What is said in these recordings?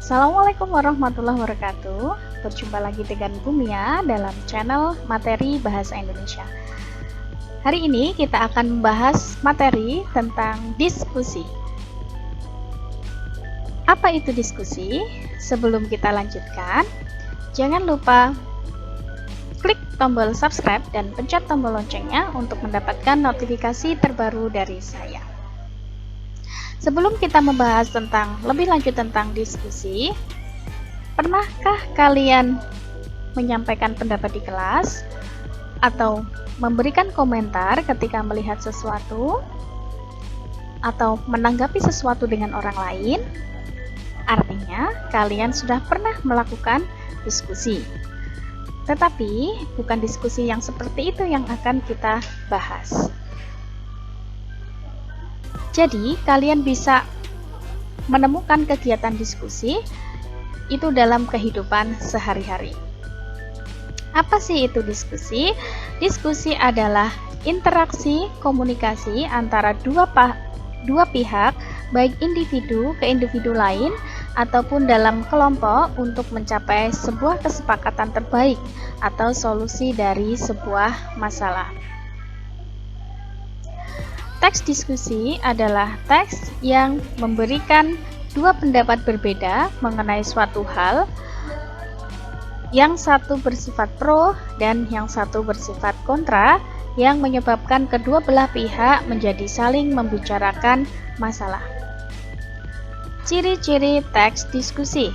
Assalamualaikum warahmatullahi wabarakatuh. Berjumpa lagi dengan Bumia dalam channel Materi Bahasa Indonesia. Hari ini kita akan membahas materi tentang diskusi. Apa itu diskusi? Sebelum kita lanjutkan, jangan lupa klik tombol subscribe dan pencet tombol loncengnya untuk mendapatkan notifikasi terbaru dari saya. Sebelum kita membahas lebih lanjut tentang diskusi, pernahkah kalian menyampaikan pendapat di kelas atau memberikan komentar ketika melihat sesuatu atau menanggapi sesuatu dengan orang lain? Artinya, kalian sudah pernah melakukan diskusi. Tetapi, bukan diskusi yang seperti itu yang akan kita bahas. Jadi, kalian bisa menemukan kegiatan diskusi itu dalam kehidupan sehari-hari. Apa sih itu diskusi? Diskusi adalah interaksi komunikasi antara dua pihak, baik individu ke individu lain ataupun dalam kelompok untuk mencapai sebuah kesepakatan terbaik atau solusi dari sebuah masalah. Teks diskusi adalah teks yang memberikan dua pendapat berbeda mengenai suatu hal, yang satu bersifat pro dan yang satu bersifat kontra, yang menyebabkan kedua belah pihak menjadi saling membicarakan masalah. Ciri-ciri teks diskusi.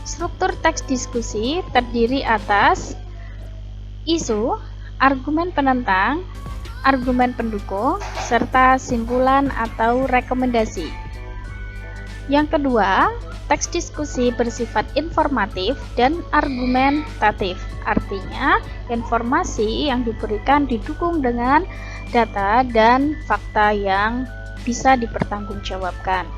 Struktur teks diskusi terdiri atas isu, argumen penentang, argumen pendukung, serta simpulan atau rekomendasi. Yang kedua, teks diskusi bersifat informatif dan argumentatif. Artinya, informasi yang diberikan didukung dengan data dan fakta yang bisa dipertanggungjawabkan.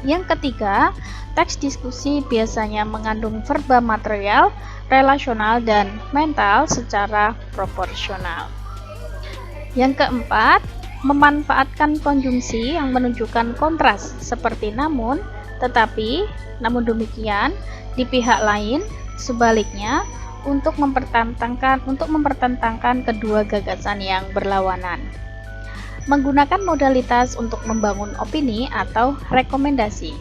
Yang ketiga, teks diskusi biasanya mengandung verba material, relasional, dan mental secara proporsional. Yang keempat, memanfaatkan konjungsi yang menunjukkan kontras seperti namun, tetapi, namun demikian, di pihak lain, sebaliknya, untuk mempertentangkan kedua gagasan yang berlawanan. Menggunakan modalitas untuk membangun opini atau rekomendasi.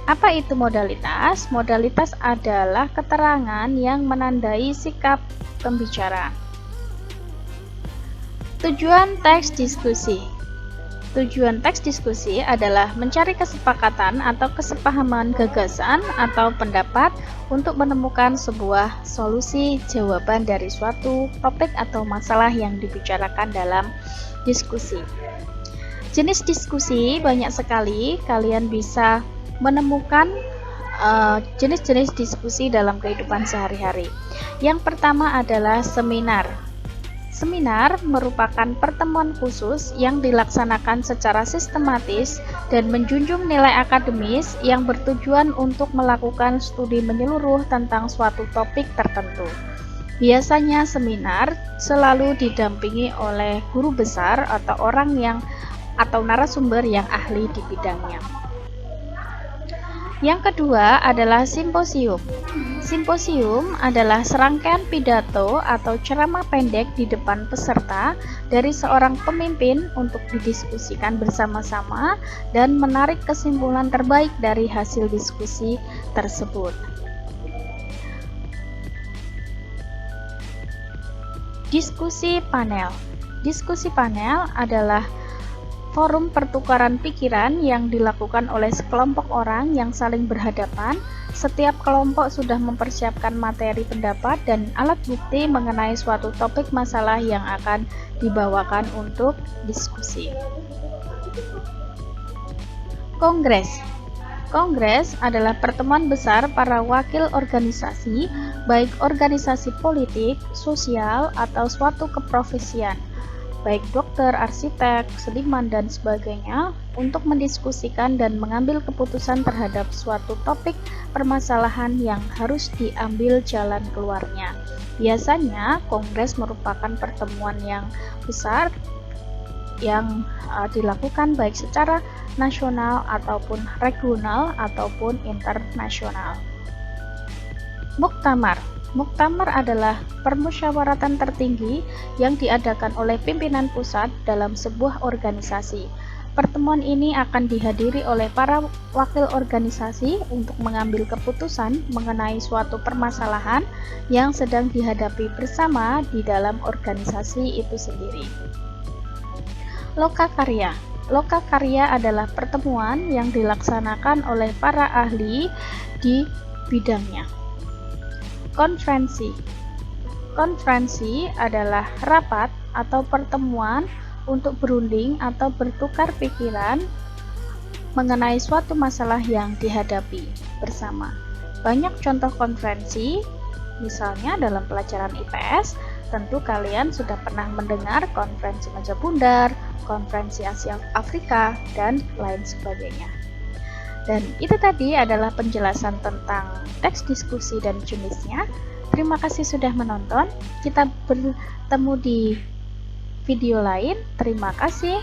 Apa itu modalitas? Modalitas adalah keterangan yang menandai sikap pembicara. Tujuan teks diskusi. Tujuan teks diskusi adalah mencari kesepakatan atau kesepahaman gagasan atau pendapat untuk menemukan sebuah solusi jawaban dari suatu topik atau masalah yang dibicarakan dalam diskusi. Jenis diskusi banyak sekali, kalian bisa menemukan jenis-jenis diskusi dalam kehidupan sehari-hari. Yang pertama adalah seminar. Seminar merupakan pertemuan khusus yang dilaksanakan secara sistematis dan menjunjung nilai akademis yang bertujuan untuk melakukan studi menyeluruh tentang suatu topik tertentu. Biasanya seminar selalu didampingi oleh guru besar atau atau narasumber yang ahli di bidangnya. Yang kedua adalah simposium. Simposium adalah serangkaian pidato atau ceramah pendek di depan peserta dari seorang pemimpin untuk didiskusikan bersama-sama dan menarik kesimpulan terbaik dari hasil diskusi tersebut. Diskusi panel. Diskusi panel adalah forum pertukaran pikiran yang dilakukan oleh sekelompok orang yang saling berhadapan. Setiap kelompok sudah mempersiapkan materi pendapat dan alat bukti mengenai suatu topik masalah yang akan dibawakan untuk diskusi. Kongres. Kongres adalah pertemuan besar para wakil organisasi, baik organisasi politik, sosial, atau suatu keprofesian, baik dokter, arsitek, seniman, dan sebagainya, untuk mendiskusikan dan mengambil keputusan terhadap suatu topik permasalahan yang harus diambil jalan keluarnya. Biasanya, kongres merupakan pertemuan yang besar yang dilakukan baik secara nasional ataupun regional ataupun internasional. Muktamar. Muktamar adalah permusyawaratan tertinggi yang diadakan oleh pimpinan pusat dalam sebuah organisasi. Pertemuan ini akan dihadiri oleh para wakil organisasi untuk mengambil keputusan mengenai suatu permasalahan yang sedang dihadapi bersama di dalam organisasi itu sendiri. Lokakarya. Lokakarya adalah pertemuan yang dilaksanakan oleh para ahli di bidangnya. Konferensi. Konferensi adalah rapat atau pertemuan untuk berunding atau bertukar pikiran mengenai suatu masalah yang dihadapi bersama. Banyak contoh konferensi, misalnya dalam pelajaran IPS, tentu kalian sudah pernah mendengar konferensi meja bundar, konferensi Asia Afrika, dan lain sebagainya. Dan itu tadi adalah penjelasan tentang teks diskusi dan jenisnya. Terima kasih sudah menonton. Kita bertemu di video lain. Terima kasih.